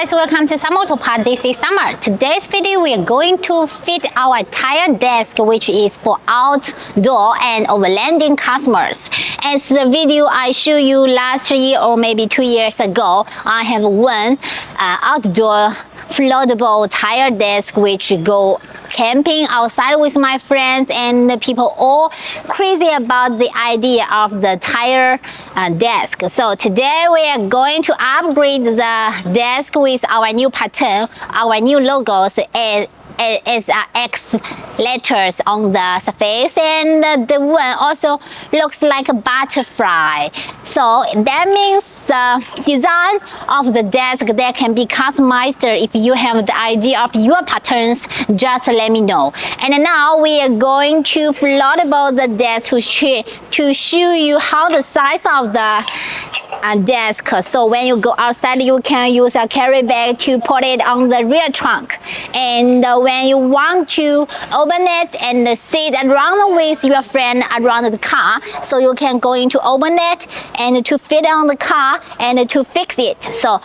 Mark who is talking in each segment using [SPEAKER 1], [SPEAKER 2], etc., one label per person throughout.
[SPEAKER 1] guys, welcome to Summer Autoparts. This is Summer. Today's video we are going to fit our tire desk, which is for outdoor and overlanding customers. As the video I showed you last year or maybe 2 years ago, I have one outdoor floatable tire desk which go camping outside with my friends, and the people all crazy about the idea of the tire desk. So today we are going to upgrade the desk with our new pattern, our new logos as X letters on the surface, and the one also looks like a butterfly. So that means the design of the desk that can be customized. If you have the idea of your patterns, just let me know. And now we are going to floatable the desk to show you how the size of the desk. So when you go outside, you can use a carry bag to put it on the rear trunk, and when you want to open it and sit around with your friend around the car, so you can go into open it and to fit on the car and to fix it. So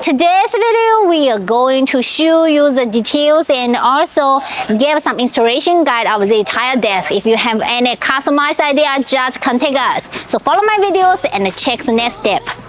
[SPEAKER 1] today's video we are going to show you the details and also give some installation guide of the tire desk. If you have any customized idea, just contact us. So follow my videos and check the next step.